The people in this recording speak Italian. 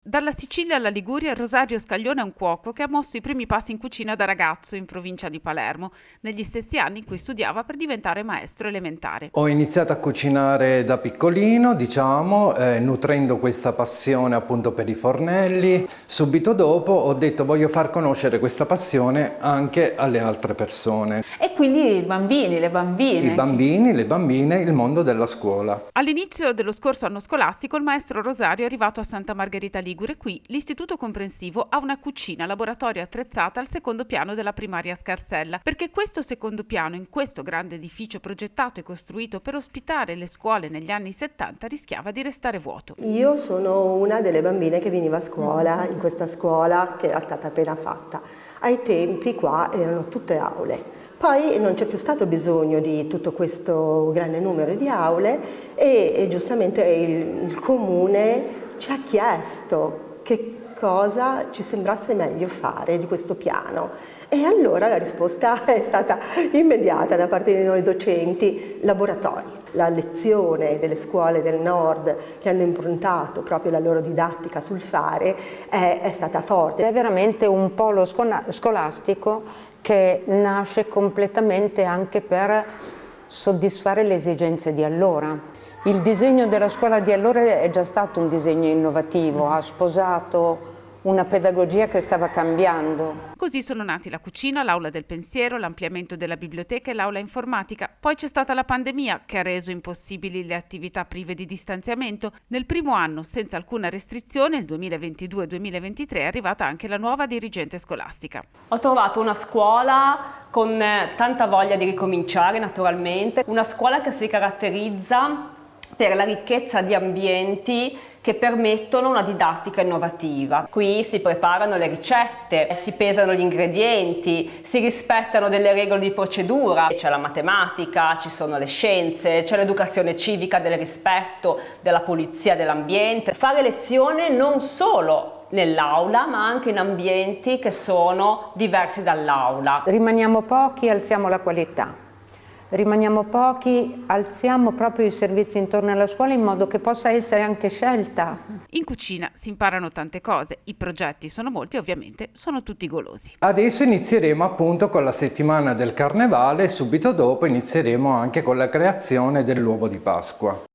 Dalla Sicilia alla Liguria, Rosario Scaglione è un cuoco che ha mosso i primi passi in cucina da ragazzo in provincia di Palermo, negli stessi anni in cui studiava per diventare maestro elementare. Ho iniziato a cucinare da piccolino, nutrendo questa passione appunto per i fornelli. Subito dopo ho detto voglio far conoscere questa passione anche alle altre persone. E quindi i bambini, le bambine. I bambini, le bambine, il mondo della scuola. All'inizio dello scorso anno scolastico il maestro Rosario è arrivato a Santa Margherita Ligure. Qui l'istituto comprensivo ha una cucina laboratorio attrezzata al secondo piano della primaria Scarsella, perché questo secondo piano in questo grande edificio progettato e costruito per ospitare le scuole negli anni 70 rischiava di restare vuoto. Io sono una delle bambine che veniva a scuola, in questa scuola che era stata appena fatta. Ai tempi qua erano tutte aule. Poi non c'è più stato bisogno di tutto questo grande numero di aule e giustamente il comune ci ha chiesto che cosa ci sembrasse meglio fare di questo piano e allora la risposta è stata immediata da parte di noi docenti: laboratori. La lezione delle scuole del nord che hanno improntato proprio la loro didattica sul fare è stata forte. È veramente un polo scolastico che nasce completamente anche per soddisfare le esigenze di allora. Il disegno della scuola di allora è già stato un disegno innovativo, ha sposato una pedagogia che stava cambiando. Così sono nati la cucina, l'aula del pensiero, l'ampliamento della biblioteca e l'aula informatica. Poi c'è stata la pandemia che ha reso impossibili le attività prive di distanziamento. Nel primo anno, senza alcuna restrizione, il 2022-2023, è arrivata anche la nuova dirigente scolastica. Ho trovato una scuola con tanta voglia di ricominciare naturalmente, una scuola che si caratterizza per la ricchezza di ambienti che permettono una didattica innovativa. Qui si preparano le ricette, si pesano gli ingredienti, si rispettano delle regole di procedura, c'è la matematica, ci sono le scienze, c'è l'educazione civica del rispetto, della pulizia dell'ambiente. Fare lezione non solo nell'aula ma anche in ambienti che sono diversi dall'aula. Rimaniamo pochi, alziamo la qualità. Rimaniamo pochi, alziamo proprio i servizi intorno alla scuola in modo che possa essere anche scelta. In cucina si imparano tante cose, i progetti sono molti e ovviamente sono tutti golosi. Adesso inizieremo appunto con la settimana del Carnevale e subito dopo inizieremo anche con la creazione dell'uovo di Pasqua.